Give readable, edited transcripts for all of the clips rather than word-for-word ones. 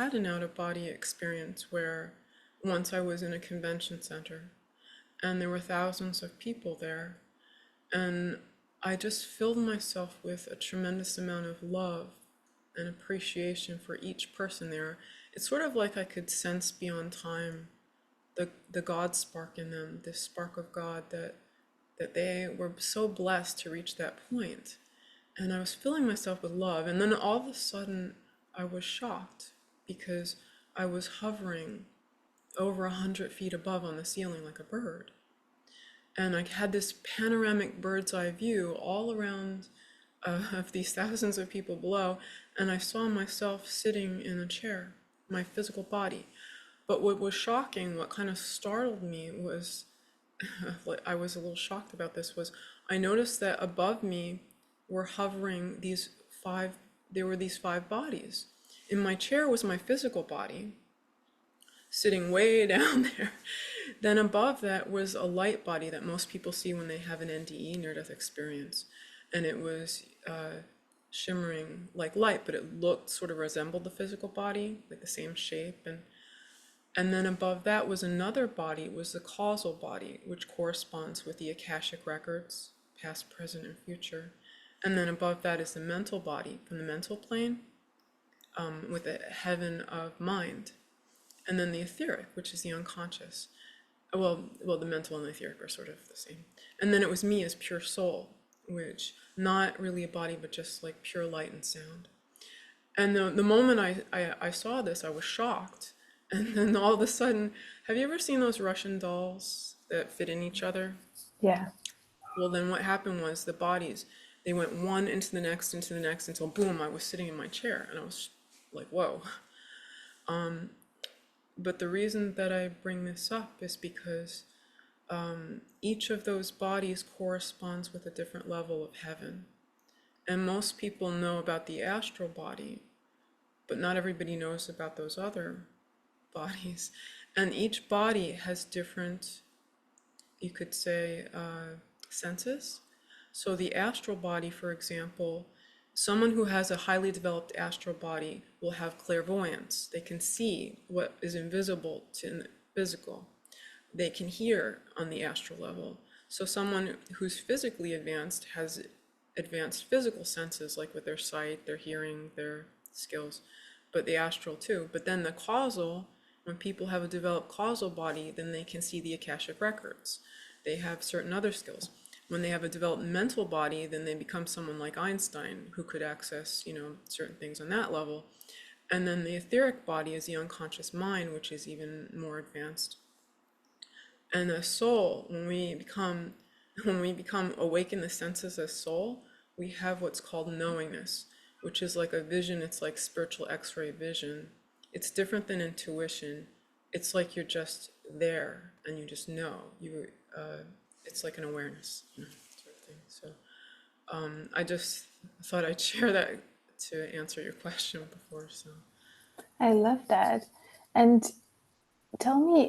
had an out-of-body experience where once I was in a convention center and there were thousands of people there, and I just filled myself with a tremendous amount of love and appreciation for each person there. It's sort of like I could sense beyond time the God spark in them, this spark of God that they were so blessed to reach that point. And I was filling myself with love. And then all of a sudden, I was shocked because I was hovering over 100 feet above on the ceiling like a bird. And I had this panoramic bird's eye view all around of these thousands of people below. And I saw myself sitting in a chair, my physical body. But what was shocking, what kind of startled me was, I was a little shocked about this, was I noticed that above me were hovering these five bodies. In my chair was my physical body, sitting way down there. Then above that was a light body that most people see when they have an NDE, near-death experience. And it was shimmering like light, but it looked, sort of resembled the physical body, like the same shape. And then above that was another body. It was the causal body, which corresponds with the Akashic records, past, present, and future. And then above that is the mental body from the mental plane, with a heaven of mind. And then the etheric, which is the unconscious. Well, the mental and the etheric are sort of the same. And then it was me as pure soul, which not really a body, but just like pure light and sound. And the moment I saw this, I was shocked. And then all of a sudden, have you ever seen those Russian dolls that fit in each other? Yeah. Well, then what happened was the bodies, they went one into the next, until boom, I was sitting in my chair. And I was like, whoa. But the reason that I bring this up is because each of those bodies corresponds with a different level of heaven. And most people know about the astral body, but not everybody knows about those other bodies. And each body has different, you could say, senses. So the astral body, for example, someone who has a highly developed astral body will have clairvoyance. They can see what is invisible to the physical. They can hear on the astral level. So someone who's physically advanced has advanced physical senses, like with their sight, their hearing, their skills, but the astral too. But then the causal, when people have a developed causal body, then they can see the Akashic records. They have certain other skills. When they have a developed mental body, then they become someone like Einstein, who could access, certain things on that level. And then the etheric body is the unconscious mind, which is even more advanced. And the soul, when we become awake in the senses as soul, we have what's called knowingness, which is like a vision. It's like spiritual X-ray vision. It's different than intuition. It's like you're just there and you just know. It's like an awareness, sort of thing. So I just thought I'd share that to answer your question before. So I love that. And tell me,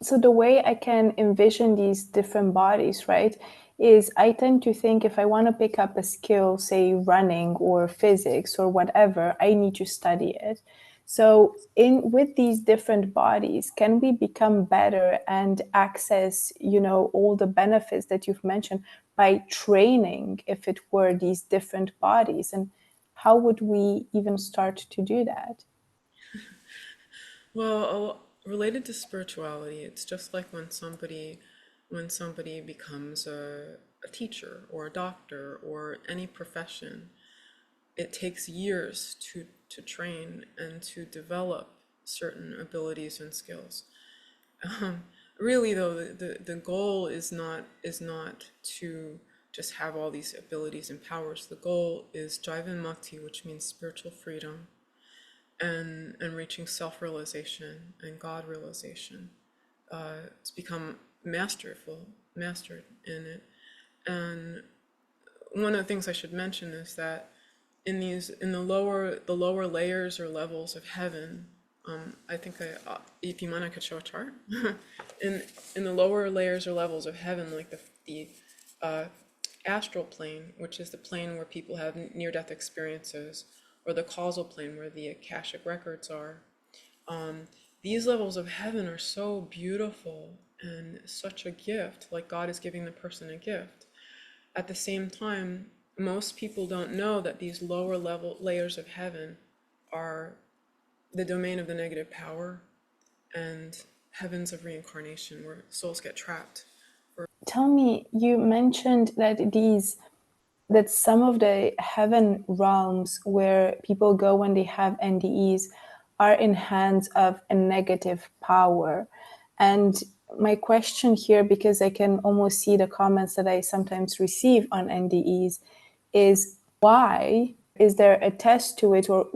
so the way I can envision these different bodies, right, is I tend to think if I want to pick up a skill, say running or physics or whatever, I need to study it. So with these different bodies, can we become better and access, all the benefits that you've mentioned by training, if it were these different bodies? And how would we even start to do that? well, related to spirituality, it's just like when somebody becomes a teacher or a doctor or any profession. It takes years to train and to develop certain abilities and skills. Really, though, the goal is not to just have all these abilities and powers. The goal is Jivan Mukti, which means spiritual freedom, and reaching self-realization and God realization. It's become mastered in it. And one of the things I should mention is that in the lower layers or levels of heaven, I think if you mind, I could show a chart. in the lower layers or levels of heaven, like the astral plane, which is the plane where people have near-death experiences, or the causal plane where the Akashic records are. These levels of heaven are so beautiful and such a gift, like God is giving the person a gift. At the same time, most people don't know that these lower level layers of heaven are the domain of the negative power and heavens of reincarnation, where souls get trapped. Tell me, you mentioned that some of the heaven realms where people go when they have NDEs are in hands of a negative power. And my question here, because I can almost see the comments that I sometimes receive on NDEs, is why is there a test to it, or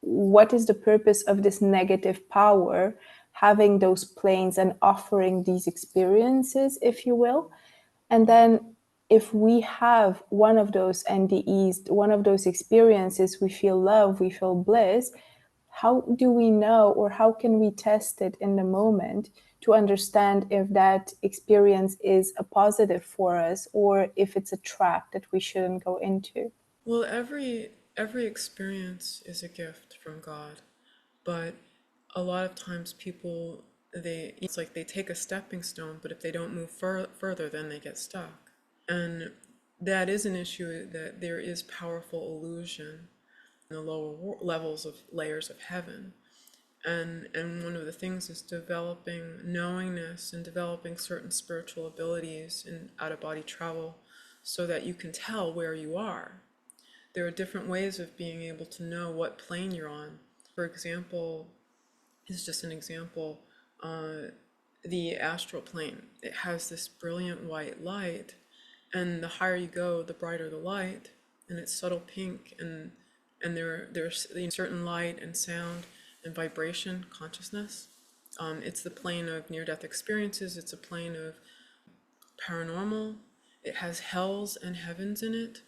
what is the purpose of this negative power having those planes and offering these experiences, if you will? And then if we have one of those NDEs, one of those experiences, we feel love, we feel bliss, how do we know, or how can we test it in the moment to understand if that experience is a positive for us or if it's a trap that we shouldn't go into? Well, every experience is a gift from God, but a lot of times people, it's like they take a stepping stone, but if they don't move further, then they get stuck. And that is an issue, that there is powerful illusion in the lower levels of layers of heaven. And one of the things is developing knowingness and developing certain spiritual abilities in out-of-body travel so that you can tell where you are. There are different ways of being able to know what plane you're on. For example, is just an example, the astral plane. It has this brilliant white light, and the higher you go, the brighter the light, and it's subtle pink, and there's certain light and sound and vibration consciousness. It's the plane of near-death experiences. It's a plane of paranormal. It has hells and heavens in it,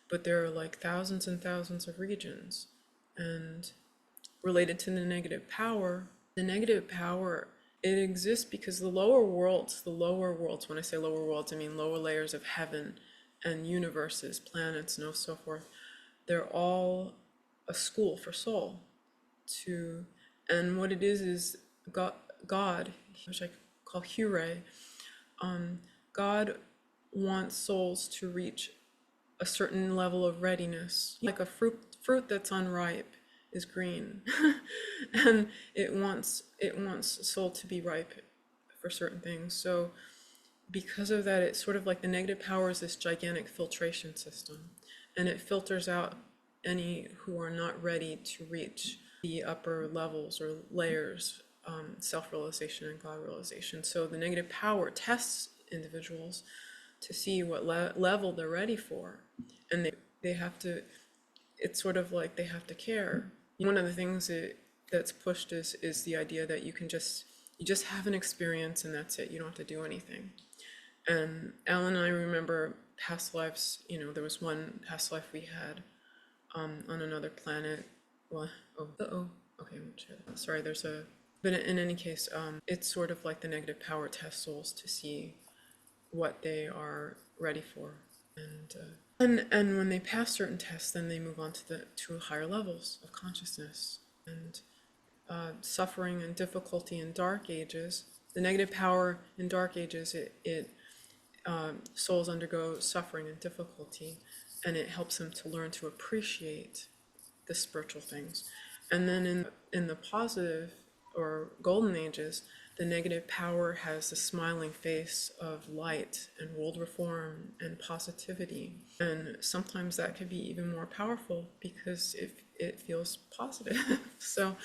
but there are like thousands and thousands of regions. And related to the negative power, it exists because the lower worlds, when I say lower worlds, I mean lower layers of heaven and universes, planets, and so forth, they're all a school for soul to, and what it is God, which I call Hure, God wants souls to reach a certain level of readiness, like a fruit that's unripe is green, and it wants soul to be ripe for certain things. So because of that, it's sort of like the negative power is this gigantic filtration system, and it filters out any who are not ready to reach the upper levels or layers, self-realization and God realization. So the negative power tests individuals to see what level they're ready for, and they have to, it's sort of like they have to care. One of the things that's pushed is the idea that you just have an experience and that's it. You don't have to do anything. And Alan and I remember past lives. There was one past life we had on another planet. Well, okay, I won't share that. Sorry, but in any case, it's sort of like the negative power test souls to see what they are ready for, and when they pass certain tests, then they move on to higher levels of consciousness. And suffering and difficulty in dark ages, the negative power in dark ages, souls undergo suffering and difficulty, and it helps them to learn to appreciate the spiritual things. And then in the positive or golden ages, the negative power has the smiling face of light and world reform and positivity. And sometimes that could be even more powerful because it feels positive. So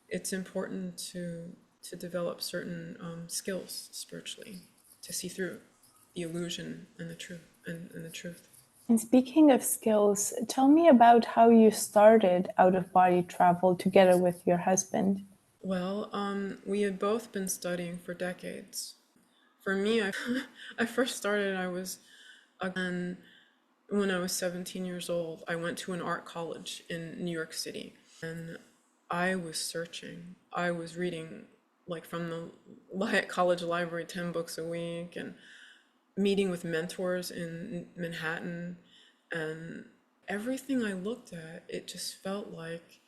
it's important to develop certain skills spiritually to see through the illusion and the truth and the truth. And speaking of skills, tell me about how you started out-of-body travel together with your husband. Well, we had both been studying for decades. For me, I first started, when I was 17 years old. I went to an art college in New York City, and I was searching. I was reading, like, from the college library, 10 books a week, and meeting with mentors in Manhattan, and everything I looked at, it just felt like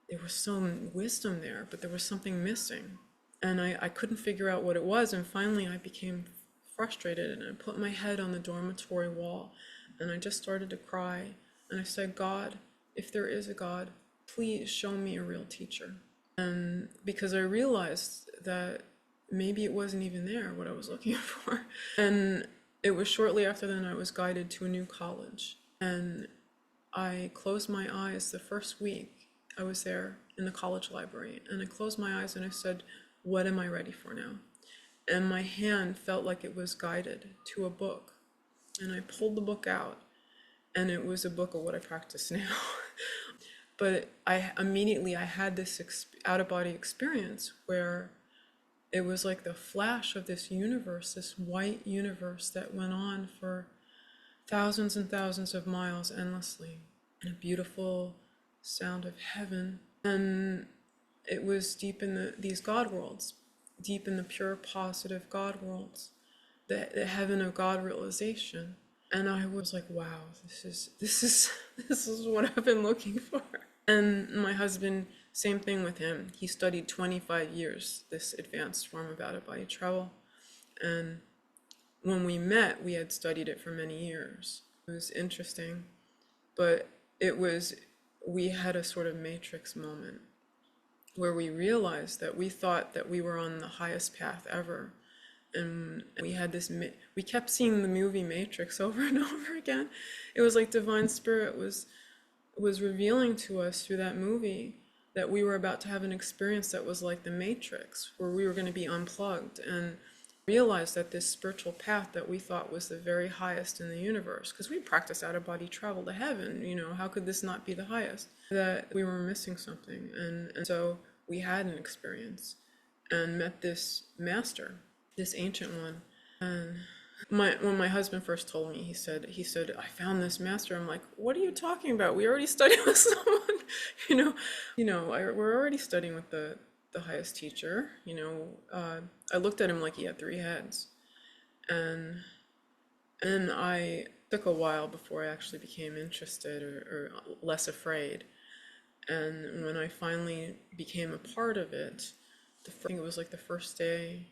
there was some wisdom there, but there was something missing. And I couldn't figure out what it was. And finally, I became frustrated and I put my head on the dormitory wall and I just started to cry. And I said, God, if there is a God, please show me a real teacher. And because I realized that maybe it wasn't even there what I was looking for. And it was shortly after then I was guided to a new college. And I closed my eyes the first week I was there in the college library. And I closed my eyes and I said, what am I ready for now? And my hand felt like it was guided to a book. And I pulled the book out, and it was a book of what I practice now. But I had this out-of-body experience where it was like the flash of this universe, this white universe that went on for thousands and thousands of miles endlessly. And a beautiful sound of heaven. And it was deep in these God worlds, deep in the pure positive God worlds, the heaven of God realization. And I was like, wow, this is what I've been looking for. And my husband, same thing with him. He studied 25 years, this advanced form of out-of-body travel. And when we met, we had studied it for many years. It was interesting, but we had a sort of matrix moment where we realized that we thought that we were on the highest path ever. And we kept seeing the movie Matrix over and over again. It was like Divine Spirit was revealing to us through that movie that we were about to have an experience that was like the Matrix, where we were going to be unplugged and realize that this spiritual path that we thought was the very highest in the universe, because we practice out-of-body travel to heaven, how could this not be the highest? That we were missing something. And so we had an experience and met this master, this ancient one. And when my husband first told me, he said, I found this master. I'm like, what are you talking about? We already studied with someone, we're already studying with the highest teacher. I looked at him like he had three heads. And I took a while before I actually became interested or less afraid. And when I finally became a part of it, I think it was like the first day,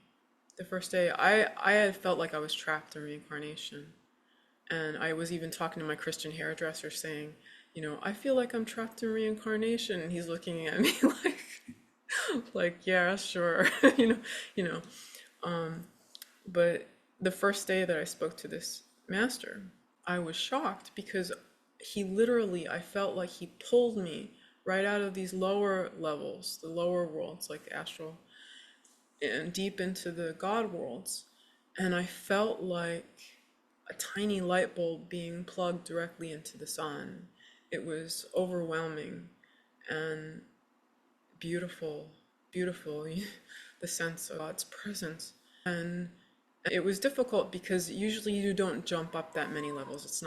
I had felt like I was trapped in reincarnation. And I was even talking to my Christian hairdresser saying, I feel like I'm trapped in reincarnation. And he's looking at me like, yeah, sure, But the first day that I spoke to this master, I was shocked because I felt like he pulled me right out of these lower levels, the lower worlds, like astral, and deep into the God worlds. And I felt like a tiny light bulb being plugged directly into the sun. It was overwhelming and beautiful, the sense of God's presence. And it was difficult because usually you don't jump up that many levels. It's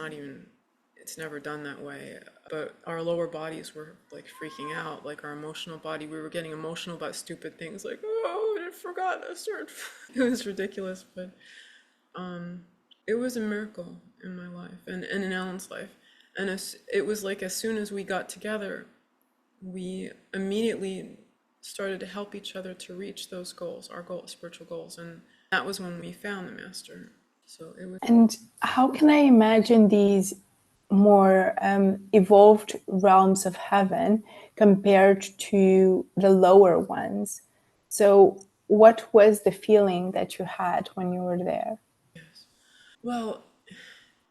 never done that way. But our lower bodies were like freaking out, like our emotional body. We were getting emotional about stupid things like, oh, I forgot this. It was ridiculous, but it was a miracle in my life and in Alan's life. And it was like as soon as we got together, we immediately started to help each other to reach those goals, our spiritual goals. And that was when we found the master. So it was. And how can I imagine these more evolved realms of heaven compared to the lower ones? So what was the feeling that you had when you were there? Yes. Well,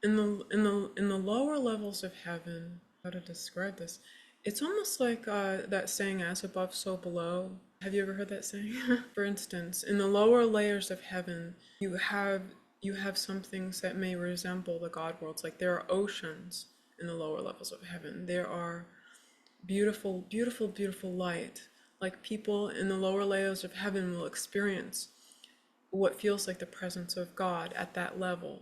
in the lower levels of heaven, how to describe this? It's almost like that saying, as above, so below. Have you ever heard that saying? For instance, in the lower layers of heaven, you have some things that may resemble the God worlds. Like there are oceans in the lower levels of heaven. There are beautiful, beautiful, beautiful light. Like people in the lower layers of heaven will experience what feels like the presence of God at that level.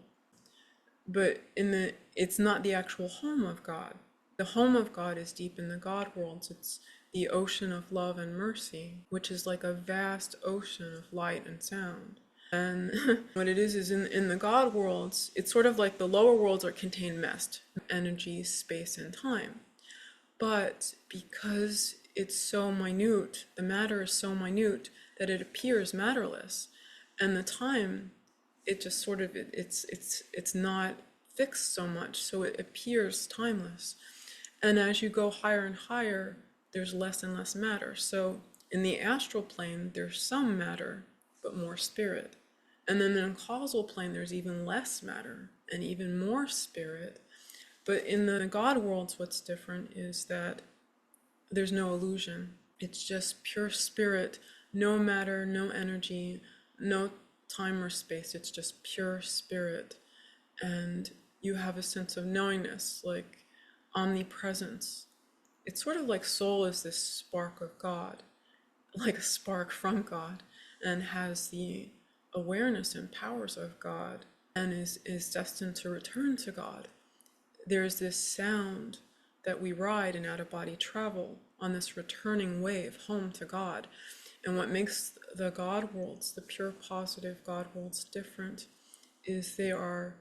But it's not the actual home of God. The home of God is deep in the God worlds. It's the ocean of love and mercy, which is like a vast ocean of light and sound. And what it is in the God worlds, it's sort of like the lower worlds are contained mist, energy, space, and time. But because it's so minute, the matter is so minute that it appears matterless. And the time, it just sort of, it's not fixed so much, so it appears timeless. And as you go higher and higher, there's less and less matter. So in the astral plane, there's some matter, but more spirit. And then in the causal plane, there's even less matter and even more spirit. But in the God worlds, what's different is that there's no illusion. It's just pure spirit, no matter, no energy, no time or space. It's just pure spirit. And you have a sense of knowingness, like omnipresence. It's sort of like soul is this spark of God, like a spark from God, and has the awareness and powers of God, and is destined to return to God. There's this sound that we ride in out-of-body travel on this returning wave home to God. And what makes the God worlds, the pure positive God worlds, different is they are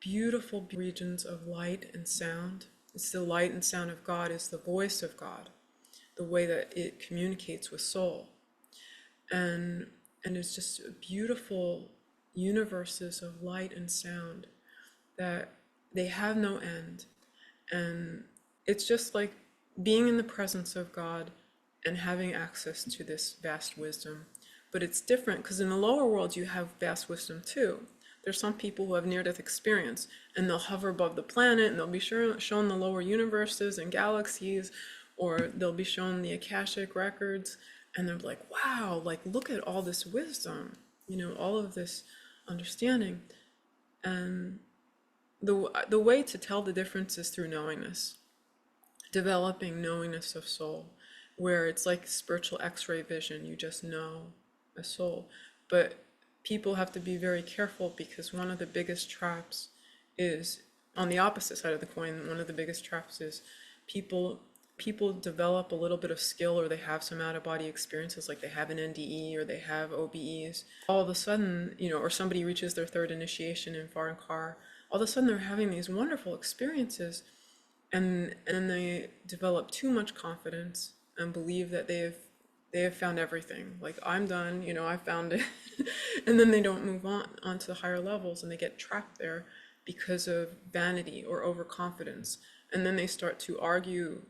beautiful regions of light and sound. It's the light and sound of God, is the voice of God, the way that it communicates with soul. And it's just beautiful universes of light and sound that they have no end. And it's just like being in the presence of God and having access to this vast wisdom. But it's different because in the lower world, you have vast wisdom too. There's some people who have near-death experience and they'll hover above the planet and they'll be shown the lower universes and galaxies, or they'll be shown the Akashic records, and they're like, wow, like look at all this wisdom, all of this understanding. And the way to tell the difference is through knowingness, developing knowingness of soul, where it's like spiritual x-ray vision, you just know a soul. But people have to be very careful because one of the biggest traps is, on the opposite side of the coin, one of the biggest traps is people develop a little bit of skill, or they have some out-of-body experiences, like they have an NDE or they have OBEs. All of a sudden, or somebody reaches their third initiation in Vardankar, all of a sudden they're having these wonderful experiences, and they develop too much confidence and believe that they have found everything. Like, I'm done, I found it. And then they don't move on to the higher levels, and they get trapped there because of vanity or overconfidence. And then they start to argue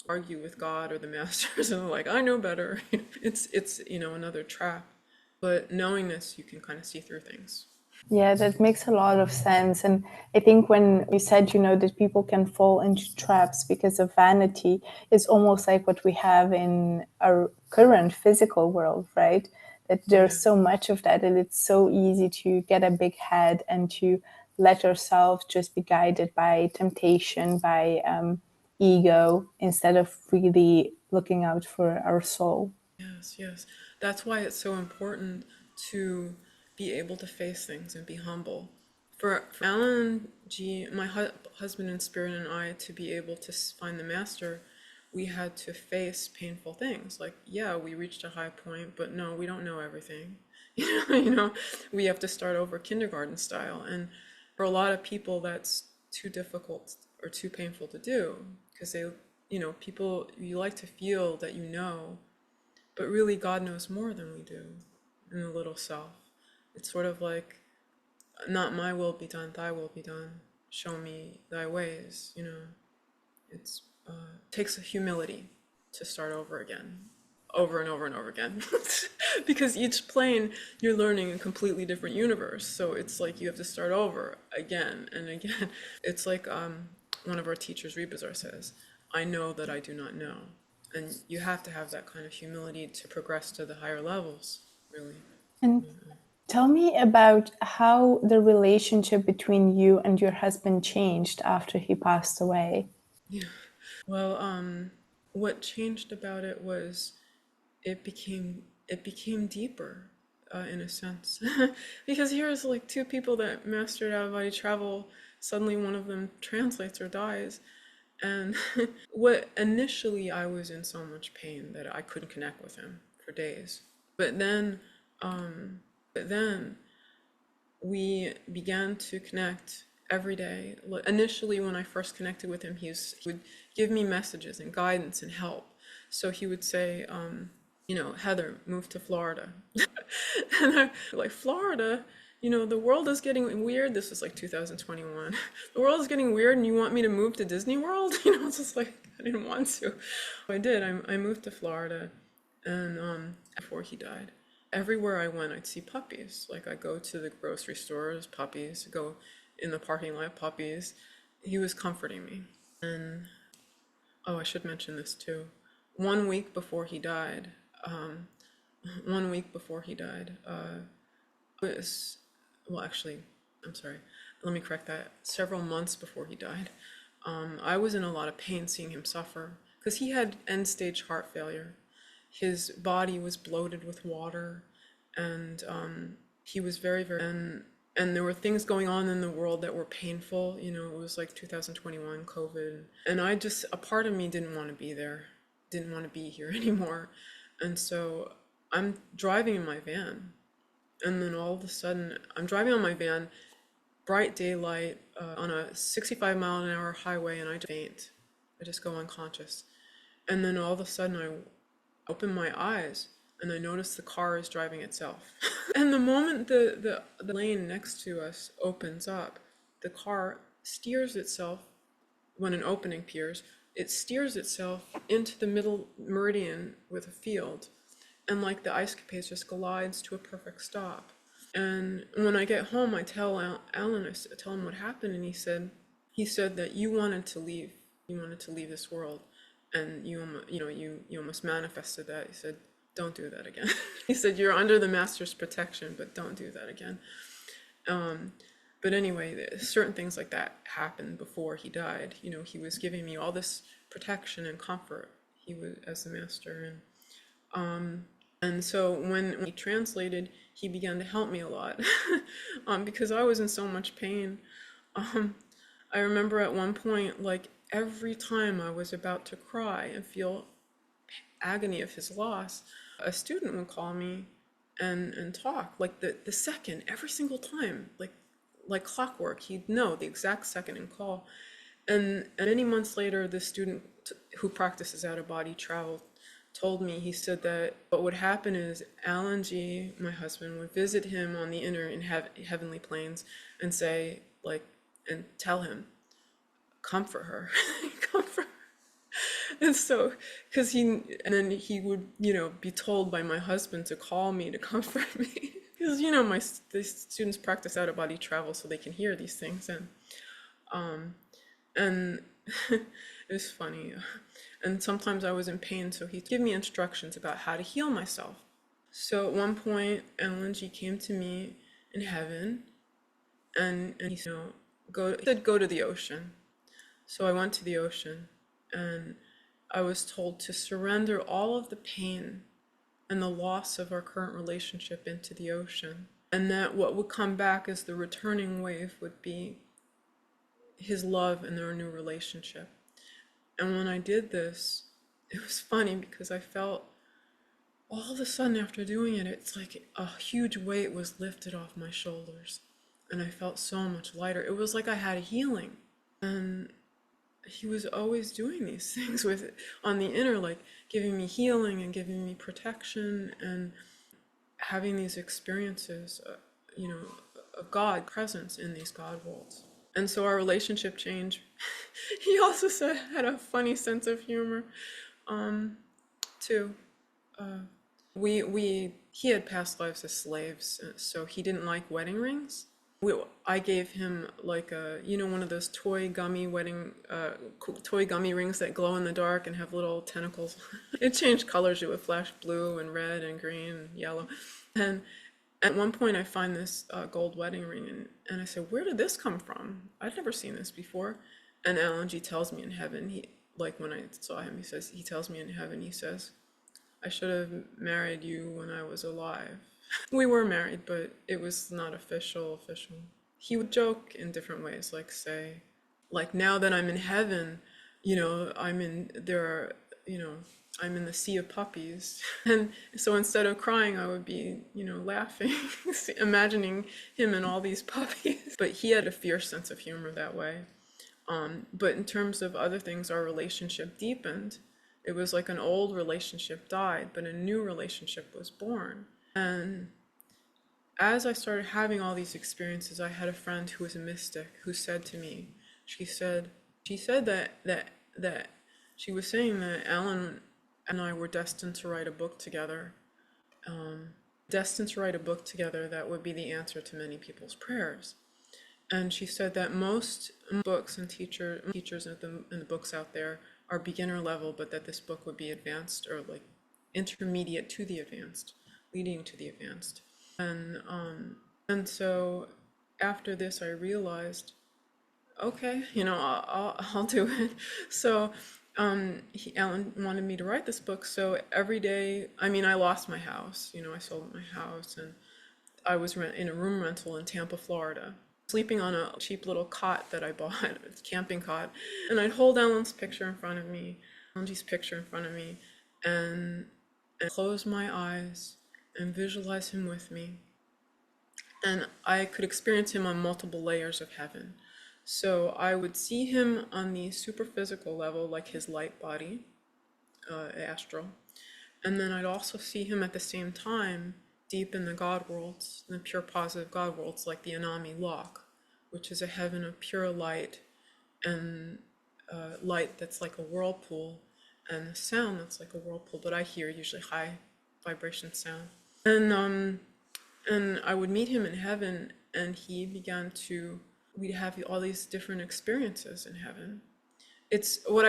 with God or the masters, and they're like, I know better. It's another trap. But knowingness, you can kind of see through things. Yeah, that makes a lot of sense. And I think when you said, that people can fall into traps because of vanity, it's almost like what we have in our current physical world, right? That there's so much of that, and it's so easy to get a big head and to let ourselves just be guided by temptation, by ego, instead of really looking out for our soul. Yes. That's why it's so important to be able to face things and be humble. For Alan G, my husband in spirit, and I, to be able to find the master, we had to face painful things. Like, yeah, we reached a high point, but no, we don't know everything. We have to start over kindergarten style. And for a lot of people, that's too difficult or too painful to do, because people, you like to feel that but really God knows more than we do in the little self. It's sort of like, not my will be done, thy will be done. Show me thy ways, It's takes a humility to start over again, over and over and over again. Because each plane, you're learning a completely different universe. So it's like you have to start over again and again. It's like one of our teachers, Rebazar, says, I know that I do not know. And you have to have that kind of humility to progress to the higher levels, really. And tell me about how the relationship between you and your husband changed after he passed away. Yeah. Well, what changed about it was it became deeper, in a sense, because here's like two people that mastered out-of-body travel. Suddenly, one of them translates or dies, and what initially I was in so much pain that I couldn't connect with him for days. But then we began to connect every day. Initially, when I first connected with him, he would give me messages and guidance and help. So he would say, Heather, move to Florida. And I'm like, Florida? The world is getting weird. This was like 2021. The world is getting weird, and you want me to move to Disney World? It's just like, I didn't want to. I did. I moved to Florida, and before he died, everywhere I went, I'd see puppies. Like, I go to the grocery stores, puppies. Go in the parking lot, puppies. He was comforting me. And oh, I should mention this too. 1 week before he died, um, 1 week before he died, was, well, actually, I'm sorry, let me correct that. Several months before he died, I was in a lot of pain seeing him suffer because he had end-stage heart failure. His body was bloated with water, and he was very, very, and there were things going on in the world that were painful. It was like 2021, COVID, and a part of me didn't want to be there, didn't want to be here anymore. And so I'm driving in my van, and then all of a sudden I'm driving on my van, bright daylight, on a 65-mile-an-hour highway, and I just faint. I just go unconscious. And then all of a sudden I open my eyes and I notice the car is driving itself. And the moment the lane next to us opens up, the car steers itself. When an opening appears, it steers itself into the middle meridian with a field, and like the ice capades, just glides to a perfect stop. And when I get home, I tell Alan, I tell him what happened, and he said that you wanted to leave this world, and you almost manifested that. He said, don't do that again. He said, you're under the master's protection, but don't do that again. But anyway, certain things like that happened before he died. He was giving me all this protection and comfort. He was as the master, and so when he translated, he began to help me a lot, because I was in so much pain. I remember at one point, like every time I was about to cry and feel agony of his loss, a student would call me and talk, like the second, every single time, like clockwork. He'd know the exact second and call. And many months later, this student who practices out-of-body travel told me, he said that what would happen is Alan G, my husband, would visit him on the inner and heavenly planes and say, like, and tell him, comfort her, comfort her. And so, and then he would, be told by my husband to call me to comfort me. Because, the students practice out-of-body travel so they can hear these things. And it was funny. And sometimes I was in pain, so he'd give me instructions about how to heal myself. So at one point, Ellen G came to me in heaven, and he said, go to the ocean. So I went to the ocean, and I was told to surrender all of the pain and the loss of our current relationship into the ocean, and that what would come back as the returning wave would be his love and our new relationship. And when I did this, it was funny because I felt all of a sudden after doing it, it's like a huge weight was lifted off my shoulders, and I felt so much lighter. It was like I had a healing. And he was always doing these things with it on the inner, like giving me healing and giving me protection and having these experiences, of God presence in these God worlds. And so our relationship changed. He also had a funny sense of humor, too. He had past lives as slaves, so he didn't like wedding rings. I gave him like one of those toy gummy rings that glow in the dark and have little tentacles. It changed colors. It would flash blue and red and green and yellow. And at one point I find this gold wedding ring, and I said, where did this come from? I'd never seen this before. And Alan G tells me in heaven, when I saw him, he tells me in heaven, he says, I should have married you when I was alive. We were married, but it was not official. He would joke in different ways, like say, like now that I'm in heaven, I'm in the sea of puppies. And so instead of crying, I would be, laughing, imagining him and all these puppies. But he had a fierce sense of humor that way. But in terms of other things, our relationship deepened. It was like an old relationship died, but a new relationship was born. And as I started having all these experiences, I had a friend who was a mystic who said to me, she said that she was saying that Alan and I were destined to write a book together, that would be the answer to many people's prayers. And she said that most books and teachers in the books out there are beginner level, but that this book would be advanced, or like intermediate to the advanced, leading to the advanced. And so after this, I realized, okay, I'll do it. So Alan wanted me to write this book. So every day, I mean, I lost my house. I sold my house, and I was in a room rental in Tampa, Florida, sleeping on a cheap little cot that I bought, a camping cot. And I'd hold Alan's picture in front of me, Anji's picture in front of me, and close my eyes and visualize him with me. And I could experience him on multiple layers of heaven. So I would see him on the superphysical level, like his light body, astral. And then I'd also see him at the same time deep in the God worlds, in the pure positive God worlds, like the Anami Loch, which is a heaven of pure light, and light that's like a whirlpool, and a sound that's like a whirlpool, but I hear usually high vibration sound. And I would meet him in heaven, and he began to, we'd have all these different experiences in heaven. It's what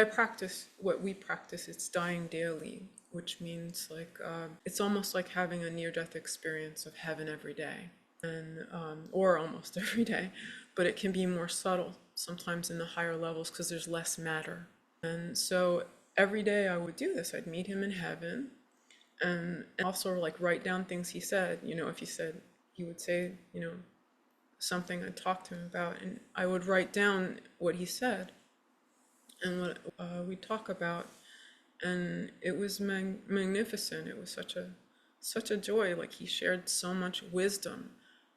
we practice, it's dying daily, which means like, it's almost like having a near-death experience of heaven every day, and or almost every day, but it can be more subtle sometimes in the higher levels because there's less matter. And so every day I would do this. I'd meet him in heaven, and also like write down things he said. If he would say, something I'd talk to him about, and I would write down what he said and what we talk about. And it was magnificent. It was such a joy. Like, he shared so much wisdom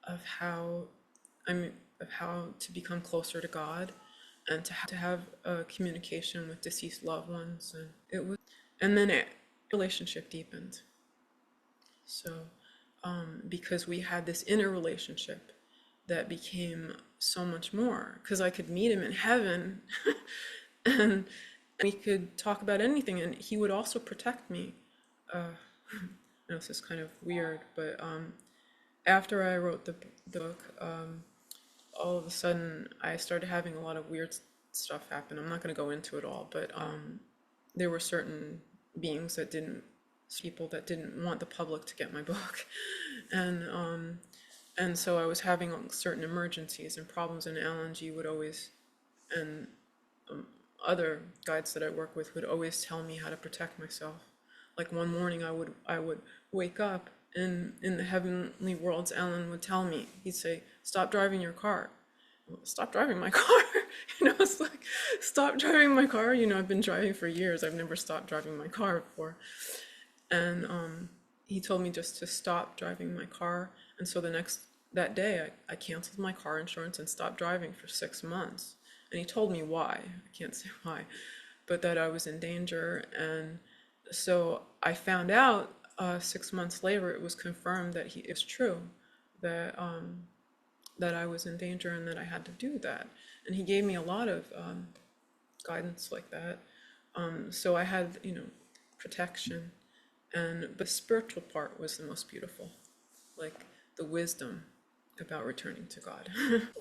of how to become closer to God, and to have a communication with deceased loved ones. And then relationship deepened. So because we had this inner relationship that became so much more, because I could meet him in heaven and we could talk about anything, and he would also protect me. I know this is kind of weird, but after I wrote the book, all of a sudden I started having a lot of weird stuff happen. I'm not going to go into it all, but there were certain beings people that didn't want the public to get my book, and so I was having certain emergencies and problems, and LNG would always, and other guides that I work with would always tell me how to protect myself. Like one morning I would wake up, and in the heavenly worlds, Alan would tell me, he'd say, "Stop driving your car." Stop driving my car. It's like, stop driving my car. I've been driving for years. I've never stopped driving my car before. And he told me just to stop driving my car. And so that day, I canceled my car insurance and stopped driving for 6 months. And he told me why. I can't say why, but that I was in danger. And so I found out 6 months later, it was confirmed that it's true, that I was in danger and that I had to do that. And he gave me a lot of guidance like that. So I had, protection. And the spiritual part was the most beautiful, like the wisdom about returning to God.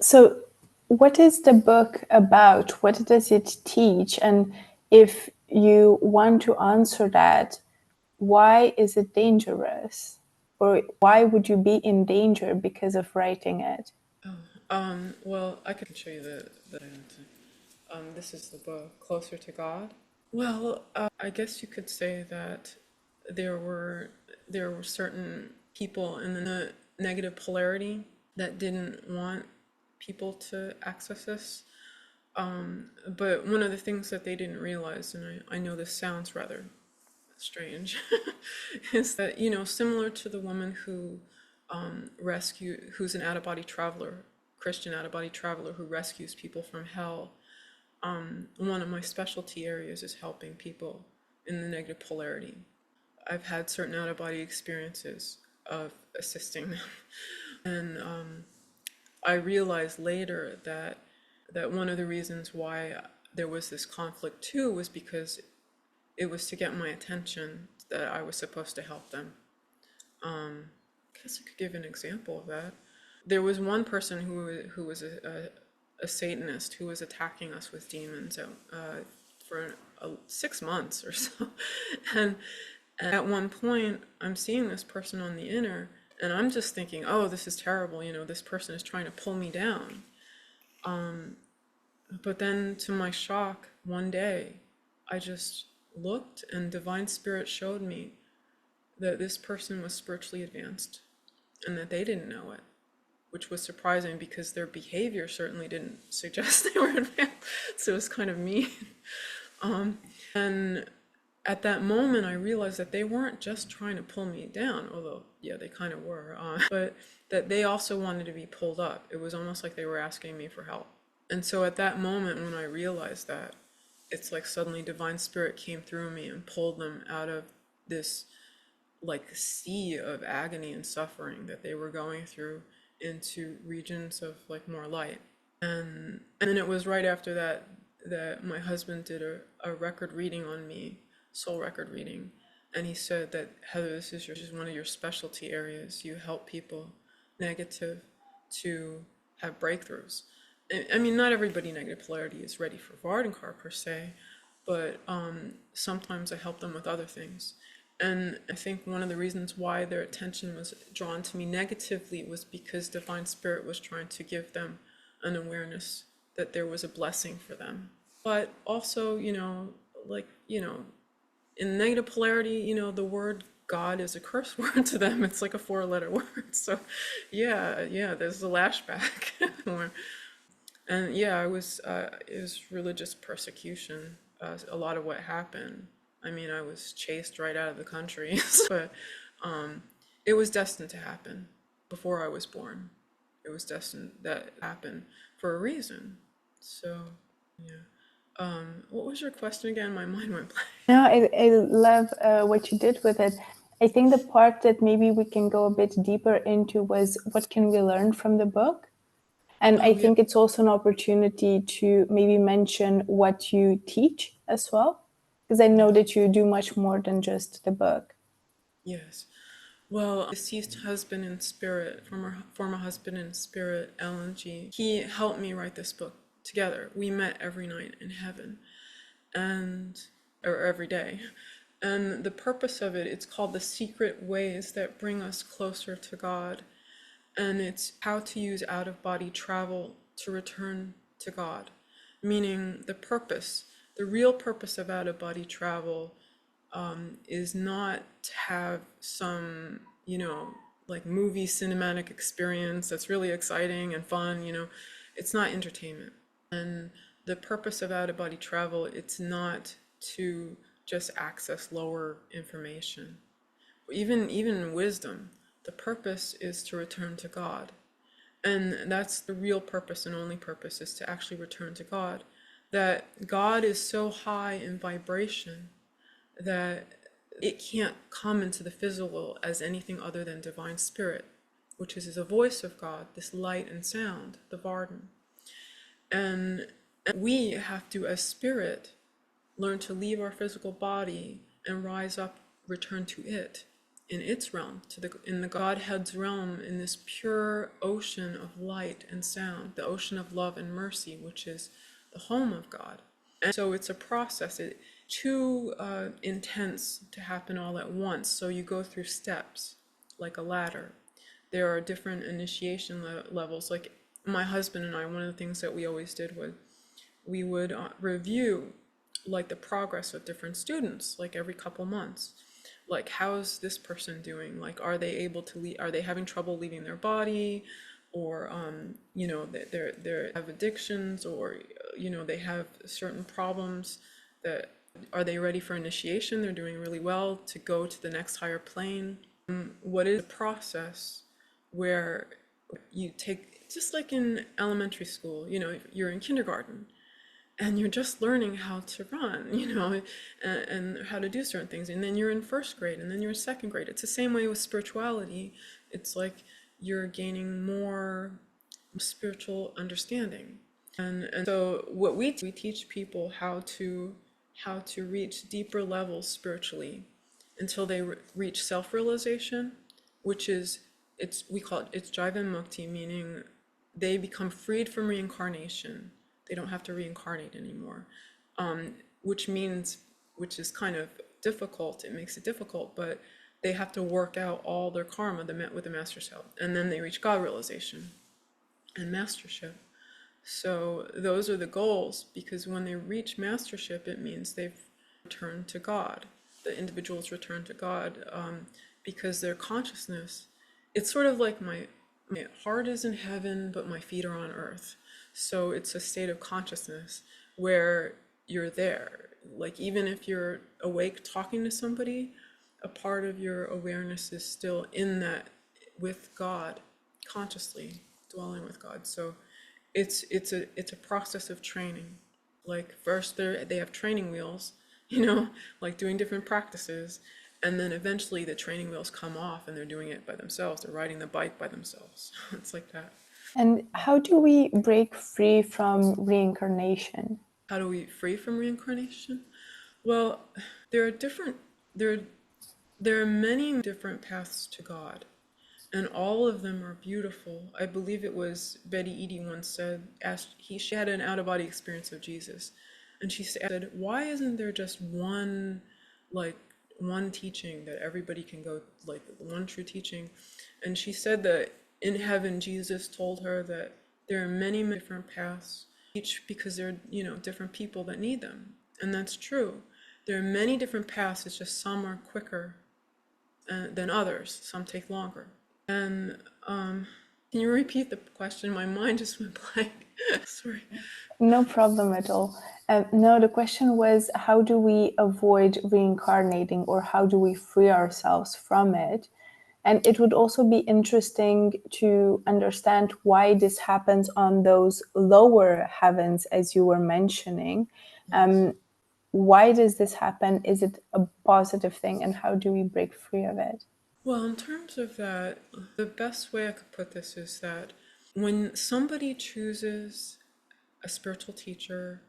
So what is the book about? What does it teach? And if you want to answer that, why is it dangerous? Or why would you be in danger because of writing it? Well, I can show you the answer. This is the book, Closer to God. Well, I guess you could say that there were certain people in the negative polarity that didn't want people to access this. But one of the things that they didn't realize, and I know this sounds rather strange is that, you know, similar to the woman who who's an out-of-body traveler, Christian out-of-body traveler who rescues people from hell. One of my specialty areas is helping people in the negative polarity. I've had certain out-of-body experiences of assisting them. And I realized later that one of the reasons why there was this conflict too was because it was to get my attention that I was supposed to help them. I guess I could give an example of that. There was one person who was a Satanist who was attacking us with demons for 6 months or so. And at one point, I'm seeing this person on the inner, and I'm just thinking, oh, this is terrible. You know, this person is trying to pull me down. But then to my shock, one day, I just looked and Divine Spirit showed me that this person was spiritually advanced and that they didn't know it, which was surprising because their behavior certainly didn't suggest they were advanced. So it was kind of mean. And at that moment, I realized that they weren't just trying to pull me down, although, yeah, they kind of were, but that they also wanted to be pulled up. It was almost like they were asking me for help. And so at that moment, when I realized that, it's like suddenly Divine Spirit came through me and pulled them out of this like sea of agony and suffering that they were going through into regions of like more light. And then it was right after that that my husband did a record reading on me, soul record reading, and he said that, Heather, this is one of your specialty areas. You help people negative to have breakthroughs. I mean, not everybody negative polarity is ready for Vardankar per se, but sometimes I help them with other things. And I think one of the reasons why their attention was drawn to me negatively was because Divine Spirit was trying to give them an awareness that there was a blessing for them. But also, you know, like, you know, in negative polarity, you know, the word God is a curse word to them. It's like a 4-letter word. So yeah, there's a lashback. And yeah, it was religious persecution. A lot of what happened. I mean, I was chased right out of the country, but it was destined to happen before I was born. It was destined that happen for a reason. So yeah. What was your question again? My mind went blank. No, I love what you did with it. I think the part that maybe we can go a bit deeper into was what can we learn from the book? And I think it's also an opportunity to maybe mention what you teach as well, because I know that you do much more than just the book. Yes. Well, deceased husband in spirit, former husband in spirit, Alan G. He helped me write this book together. We met every night in heaven, or every day. And the purpose of it, it's called The Secret Ways That Bring Us Closer to God. And it's how to use out-of-body travel to return to God. Meaning the real purpose of out-of-body travel is not to have some, you know, like movie cinematic experience that's really exciting and fun, you know. It's not entertainment. And the purpose of out-of-body travel, it's not to just access lower information. Even wisdom, the purpose is to return to God. And that's the real purpose and only purpose, is to actually return to God. That God is so high in vibration that it can't come into the physical as anything other than Divine Spirit, which is the voice of God, this light and sound, the Vardan. And we have to, as spirit, learn to leave our physical body and rise up, return to it, in its realm, in the Godhead's realm, in this pure ocean of light and sound, the ocean of love and mercy, which is the home of God. And so it's a process. It's too intense to happen all at once. So you go through steps, like a ladder. There are different initiation levels. Like my husband and I, one of the things that we always did was we would review like the progress of different students, like every couple months. Like, how's this person doing? Like, are they able to are they having trouble leaving their body? Or, you know, they have addictions, or, you know, they have certain problems that Are they ready for initiation? They're doing really well to go to the next higher plane. What is the process where you take, just like in elementary school, you're in kindergarten and you're just learning how to run, and how to do certain things. And then you're in first grade and then you're in second grade. It's the same way with spirituality. It's like you're gaining more spiritual understanding. And so what we teach people how to reach deeper levels spiritually until they reach self-realization, which is, we call it's Jivan Mukti, meaning they become freed from reincarnation. They don't have to reincarnate anymore, which is kind of difficult. It makes it difficult, but they have to work out all their karma with the master's help, and then they reach God realization and mastership. So those are the goals, because when they reach mastership, it means they've returned to God. The individuals return to God, because their consciousness, it's sort of like my heart is in heaven, but my feet are on earth. So it's a state of consciousness where you're there. Like even if you're awake talking to somebody, a part of your awareness is still in that, with God, consciously dwelling with God. So it's a process of training. Like first they have training wheels, like doing different practices, and then eventually the training wheels come off and they're doing it by themselves. They're riding the bike by themselves. It's like that. And how do we break free from reincarnation? How do we free from reincarnation? Well, there are different there there are many different paths to God, and all of them are beautiful. I believe it was Betty Eady once said, she had an out-of-body experience of Jesus, and she said, why isn't there just one teaching that everybody can go, like one true teaching? And she said that in heaven Jesus told her that there are many different paths, each because there are different people that need them. And that's true. There are many different paths. It's just some are quicker than others. Some take longer. And can you repeat the question? My mind just went blank. Sorry. No problem at all. No, the question was, how do we avoid reincarnating, or how do we free ourselves from it? And it would also be interesting to understand why this happens on those lower heavens, as you were mentioning. Why does this happen? Is it a positive thing? And how do we break free of it? Well, in terms of that, the best way I could put this is that when somebody chooses a spiritual teacher,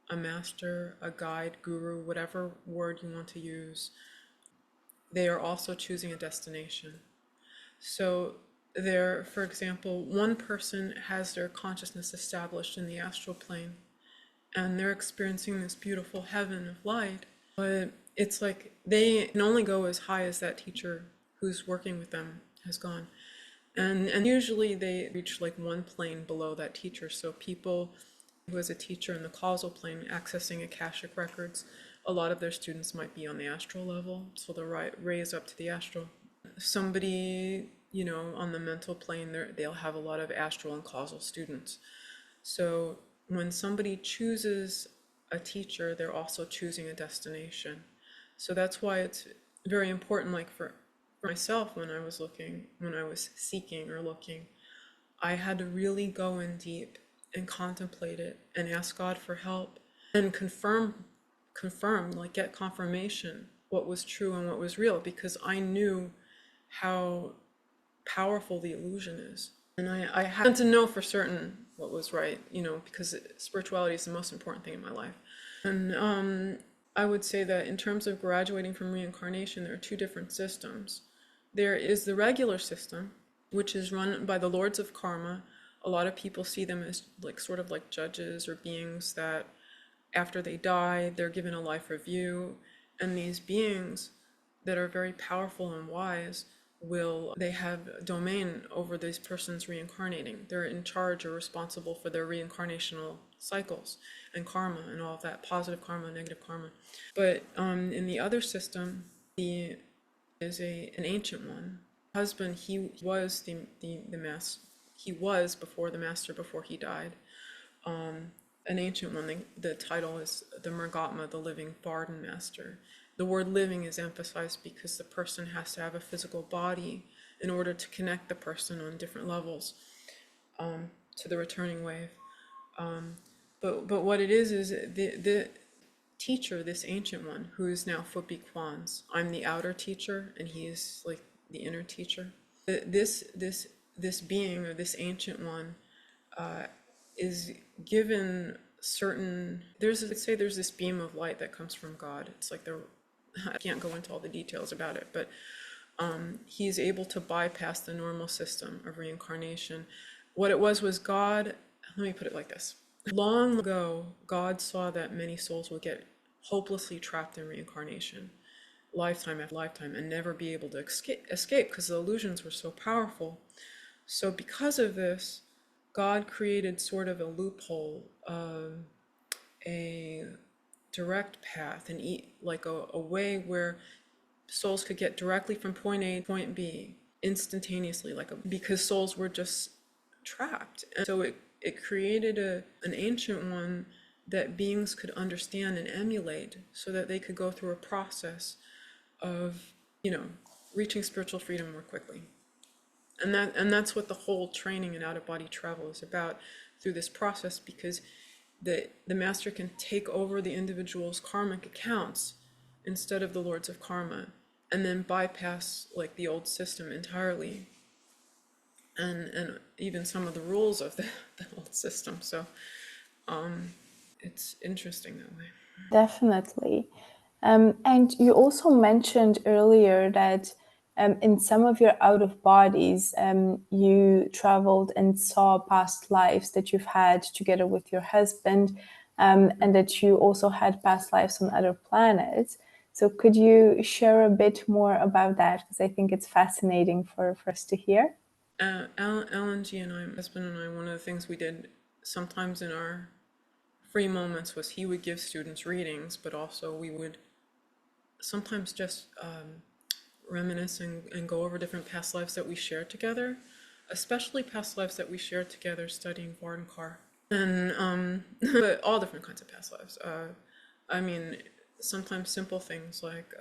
a master, a guide, guru, whatever word you want to use, they are also choosing a destination. So there, for example, one person has their consciousness established in the astral plane, and they're experiencing this beautiful heaven of light, but it's like they can only go as high as that teacher who's working with them has gone. And usually they reach like one plane below that teacher. So people who is a teacher in the causal plane accessing Akashic records, a lot of their students might be on the astral level, so they'll raise up to the astral. Somebody, on the mental plane, they'll have a lot of astral and causal students. So when somebody chooses a teacher, they're also choosing a destination. So that's why it's very important, like for myself, when I was seeking or looking, I had to really go in deep and contemplate it and ask God for help and confirm, like get confirmation what was true and what was real, because I knew how powerful the illusion is. And I had to know for certain what was right, because spirituality is the most important thing in my life. And I would say that in terms of graduating from reincarnation, there are two different systems. There is the regular system, which is run by the lords of karma. A lot of people see them as sort of like judges or beings that after they die, they're given a life review. And these beings that are very powerful and wise they have domain over these persons reincarnating. They're in charge or responsible for their reincarnational cycles and karma and all of that, positive karma, negative karma. But in the other system, is an ancient one. Husband, he was the master. He was before the master, before he died. an ancient one. The title is the Mergatma, the living Vardan master. The word living is emphasized because the person has to have a physical body in order to connect the person on different levels to the returning wave. But what it is the teacher, this ancient one, who is now Fupi Kwan's. I'm the outer teacher, and he is like the inner teacher. This being, or this ancient one, is given certain. Let's say there's this beam of light that comes from God. It's like I can't go into all the details about it, but he is able to bypass the normal system of reincarnation. What it was God. Let me put it like this. Long ago, God saw that many souls would get hopelessly trapped in reincarnation, lifetime after lifetime, and never be able to escape because the illusions were so powerful. So because of this, God created sort of a loophole, a direct path, like a way where souls could get directly from point A to point B instantaneously, because souls were just trapped. And so it created an ancient one that beings could understand and emulate, so that they could go through a process of, reaching spiritual freedom more quickly. And that's what the whole training in out-of-body travel is about, through this process, because the master can take over the individual's karmic accounts instead of the lords of karma, and then bypass like the old system entirely, and even some of the rules of the old system. So it's interesting that way. Definitely. And you also mentioned earlier that in some of your out of bodies, you traveled and saw past lives that you've had together with your husband, and that you also had past lives on other planets. So could you share a bit more about that? Because I think it's fascinating for us to hear. Alan G and I, my husband and I, one of the things we did sometimes in our free moments was he would give students readings, but also we would sometimes just reminisce and go over different past lives that we shared together, especially past lives that we shared together studying Vardankar. And but all different kinds of past lives. I mean, sometimes simple things like,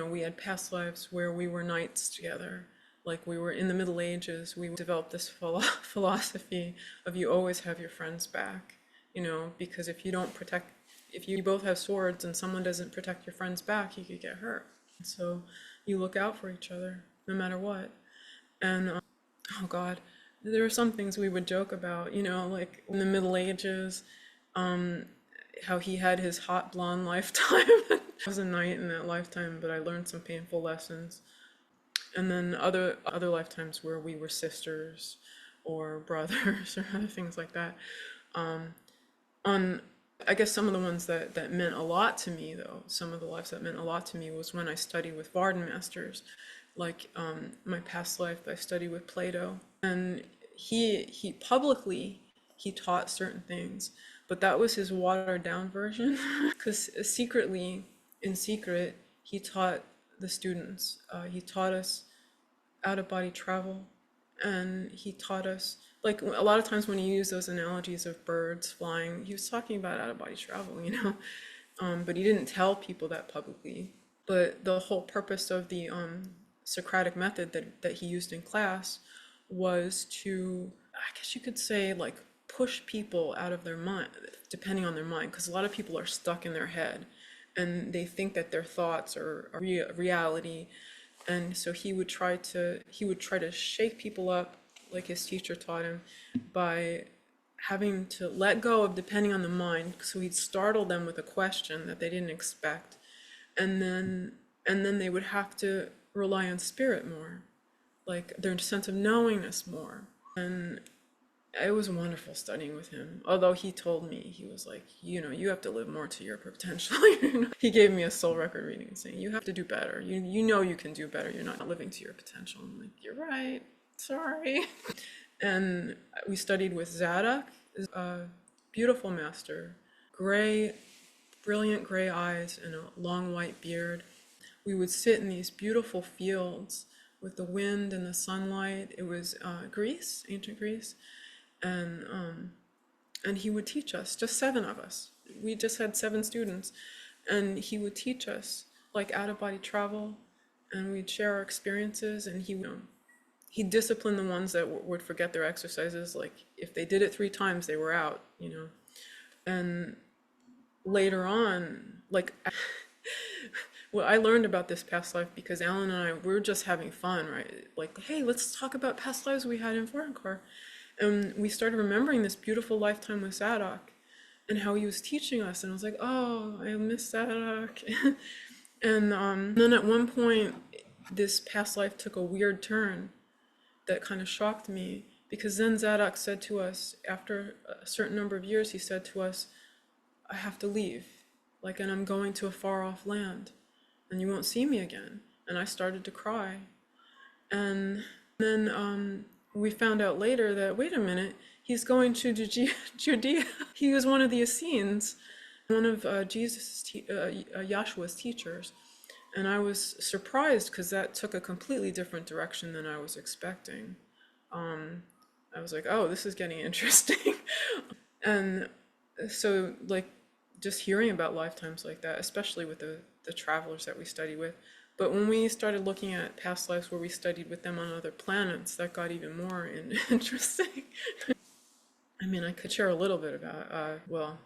we had past lives where we were knights together. Like we were in the Middle Ages, we developed this philosophy of you always have your friends back, because if you both have swords and someone doesn't protect your friend's back, you could get hurt. So you look out for each other no matter what. And oh God, there were some things we would joke about, like in the Middle Ages, how he had his hot blonde lifetime. I was a knight in that lifetime, but I learned some painful lessons. And then other lifetimes where we were sisters or brothers or other things like that. I guess some of the ones that meant a lot to me, though, some of the lives that meant a lot to me was when I studied with Vardan masters. Like my past life, I studied with Plato, and he publicly he taught certain things, but that was his watered down version, because secretly, in secret, he taught the students. He taught us out of body travel, and he taught us, like a lot of times when he used those analogies of birds flying, he was talking about out of body travel, but he didn't tell people that publicly. But the whole purpose of the Socratic method that he used in class was to, I guess you could say, like push people out of their mind, depending on their mind, because a lot of people are stuck in their head and they think that their thoughts are reality. And so he would try to shake people up, like his teacher taught him, by having to let go of depending on the mind. So he'd startle them with a question that they didn't expect, and then they would have to rely on spirit more, like their sense of knowingness more. And it was wonderful studying with him. Although he told me, he was like, you have to live more to your potential. He gave me a soul record reading saying, you have to do better. You can do better. You're not living to your potential. I'm like, you're right. Sorry. And we studied with Zadok, a beautiful master, brilliant gray eyes and a long white beard. We would sit in these beautiful fields with the wind and the sunlight. It was Greece, ancient Greece. And and he would teach us, just 7 of us. We just had 7 students, and he would teach us like out-of-body travel, and we'd share our experiences, and he disciplined the ones that would forget their exercises. Like if they did it 3 times, they were out, And later on, like, well, I learned about this past life because Alan and I, we were just having fun, right? Like, hey, let's talk about past lives we had in Vardankar. And we started remembering this beautiful lifetime with Zadok and how he was teaching us. And I was like, oh, I miss Zadok. And then at one point, this past life took a weird turn that kind of shocked me, because then Zadok said to us, after a certain number of years, he said to us, I have to leave, like, and I'm going to a far off land, and you won't see me again. And I started to cry. And then we found out later that, wait a minute, he's going to Judea. He was one of the Essenes, one of Yahshua's teachers. And I was surprised because that took a completely different direction than I was expecting. I was like, oh, this is getting interesting. And so, like, just hearing about lifetimes like that, especially with the travelers that we study with. But when we started looking at past lives where we studied with them on other planets, that got even more interesting. I mean, I could share a little bit about, well,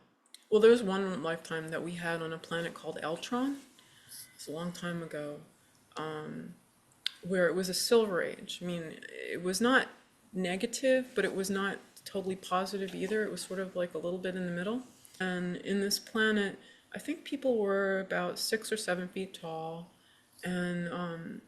there's one lifetime that we had on a planet called Eltron. It's a long time ago, where it was a silver age. I mean, it was not negative, but it was not totally positive either. It was sort of like a little bit in the middle. And in this planet, I think people were about 6 or 7 feet tall, and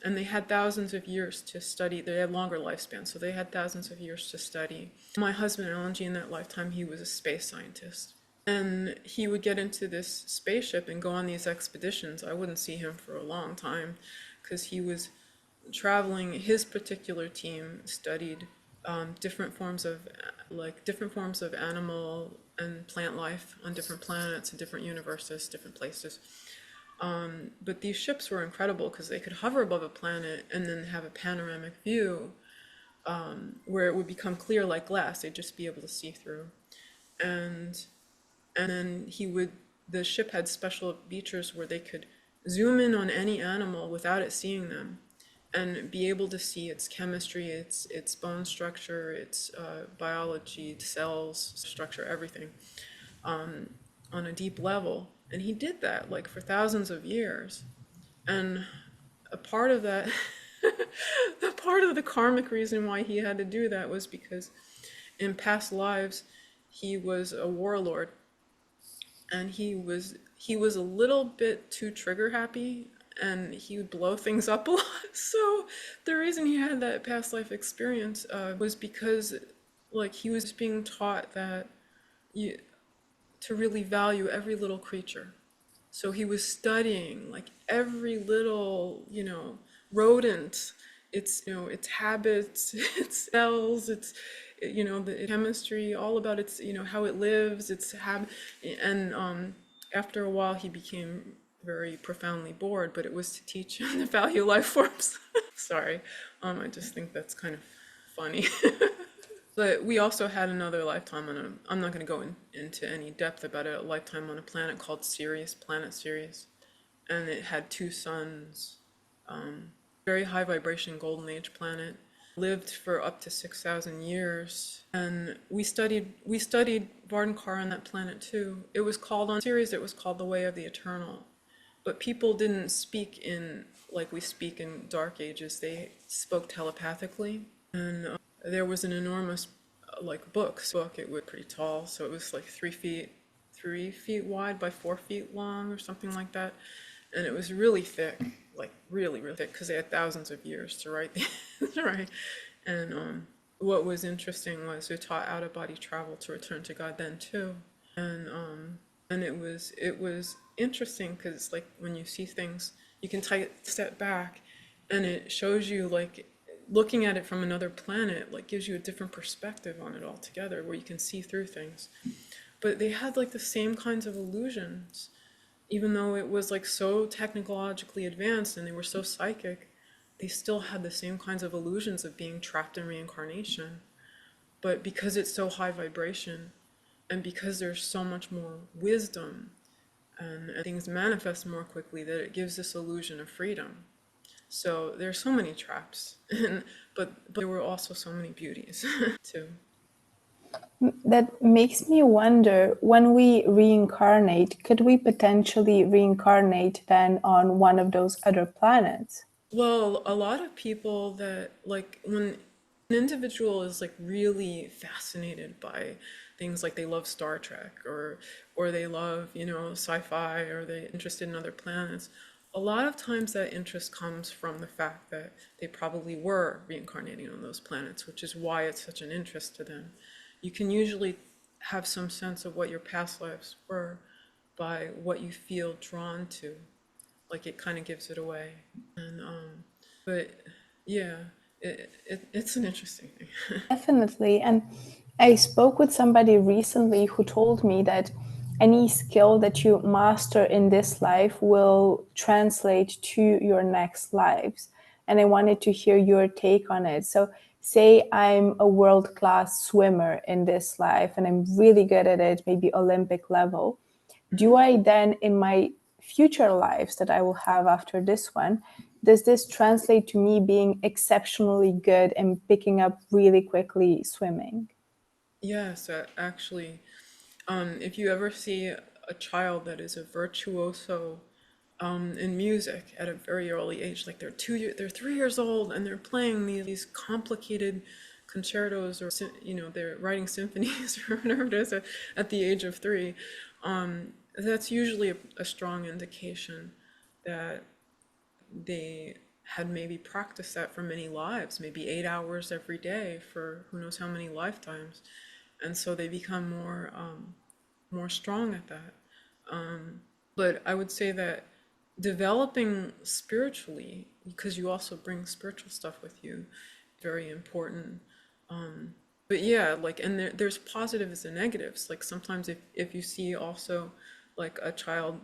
they had thousands of years to study. They had longer lifespans, so they had thousands of years to study. My husband, Alan G., in that lifetime, he was a space scientist. And he would get into this spaceship and go on these expeditions. I wouldn't see him for a long time because he was traveling. His particular team studied different forms of animal and plant life on different planets and different universes, different places. But these ships were incredible because they could hover above a planet and then have a panoramic view where it would become clear like glass. They'd just be able to see through. And then the ship had special features where they could zoom in on any animal without it seeing them and be able to see its chemistry, its bone structure, its biology, cells, structure, everything on a deep level. And he did that like for thousands of years. And a part of that, the part of the karmic reason why he had to do that was because in past lives, he was a warlord. And he was a little bit too trigger happy, and he would blow things up a lot. So the reason he had that past life experience was because, like, he was being taught that to really value every little creature. So he was studying like every little, rodent, its habits, its cells, the chemistry, all about its, how it lives, its habit. And after a while, he became very profoundly bored, but it was to teach him to value life forms. Sorry, I just think that's kind of funny. But we also had another lifetime I'm not going to go into any depth about it, a lifetime on a planet called Planet Sirius. And it had 2 suns, very high vibration golden age planet, lived for up to 6,000 years. And we studied Vardankar on that planet too. It was called on Sirius, it was called the Way of the Eternal. But people didn't speak in like we speak in Dark Ages. They spoke telepathically. And there was an enormous book. It was pretty tall, so it was like 3 feet wide by 4 feet long or something like that. And it was really thick, like really, really thick, because they had thousands of years to write right. And what was interesting was it taught out-of-body travel to return to God then too. And it was interesting because like when you see things, you can take a step back, and it shows you like looking at it from another planet, like gives you a different perspective on it altogether, where you can see through things. But they had like the same kinds of illusions. Even though it was like so technologically advanced and they were so psychic, they still had the same kinds of illusions of being trapped in reincarnation. But because it's so high vibration, And because there's so much more wisdom and things manifest more quickly, that it gives this illusion of freedom. So there's so many traps, but there were also so many beauties too. That makes me wonder, when we reincarnate, could we potentially reincarnate then on one of those other planets? Well, a lot of people that like when an individual is like really fascinated by things like they love Star Trek or they love, sci-fi or they're interested in other planets, a lot of times that interest comes from the fact that they probably were reincarnating on those planets, which is why it's such an interest to them. You can usually have some sense of what your past lives were by what you feel drawn to. Like it kind of gives it away. And but yeah, it's an interesting thing. Definitely. And I spoke with somebody recently who told me that any skill that you master in this life will translate to your next lives. And I wanted to hear your take on it. So, say I'm a world class swimmer in this life and I'm really good at it, maybe Olympic level. Do I then, in my future lives that I will have after this one, does this translate to me being exceptionally good and picking up really quickly swimming? Yes, actually, if you ever see a child that is a virtuoso in music at a very early age, like they're 3 years old and they're playing these complicated concertos or they're writing symphonies or whatever it is at the age of 3, that's usually a strong indication that they had maybe practiced that for many lives, maybe 8 hours every day for who knows how many lifetimes, and so they become more strong at that. But I would say that developing spiritually, because you also bring spiritual stuff with you, very important. But yeah, like, and there's positives and negatives. Like sometimes if you see also like a child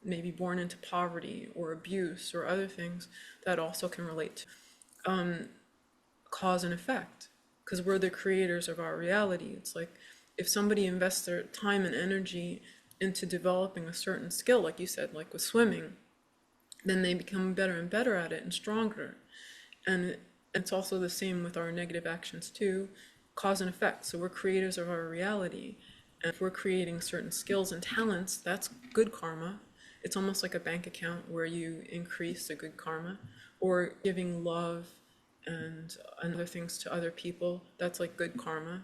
maybe born into poverty or abuse or other things, that also can relate to cause and effect, because we're the creators of our reality. It's like if somebody invests their time and energy into developing a certain skill, like you said, like with swimming, then they become better and better at it and stronger. And it's also the same with our negative actions too, cause and effect. So we're creators of our reality. And if we're creating certain skills and talents, that's good karma. It's almost like a bank account where you increase the good karma, or giving love and other things to other people. That's like good karma.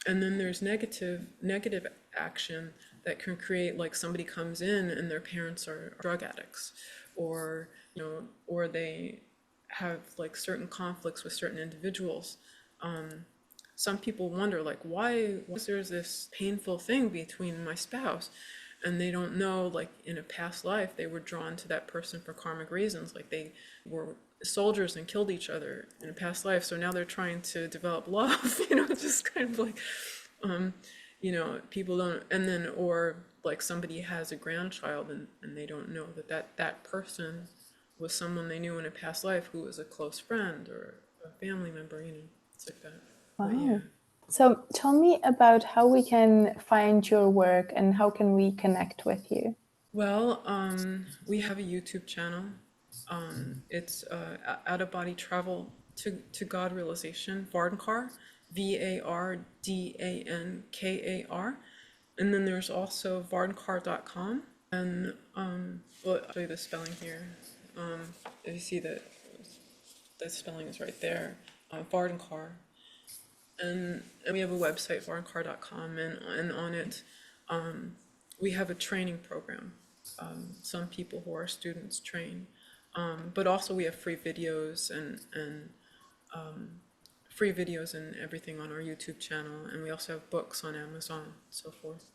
And then there's negative action that can create, like somebody comes in and their parents are drug addicts, or or they have like certain conflicts with certain individuals. Some people wonder like why was there's this painful thing between my spouse, and they don't know like in a past life they were drawn to that person for karmic reasons, like they were soldiers and killed each other in a past life, so now they're trying to develop love. Just kind of like people don't, and then or like somebody has a grandchild and they don't know that person was someone they knew in a past life who was a close friend or a family member, it's like that. But yeah. Wow. So tell me about how we can find your work and how can we connect with you? Well, we have a YouTube channel. It's out of body travel to God realization, Vardankar, Vardankar. And then there's also vardankar.com. And well, I'll show you the spelling here. If you see that the spelling is right there, Vardankar. And we have a website, vardankar.com, and on it we have a training program. Some people who are students train, but also we have free videos and free videos and everything on our YouTube channel, and we also have books on Amazon and so forth.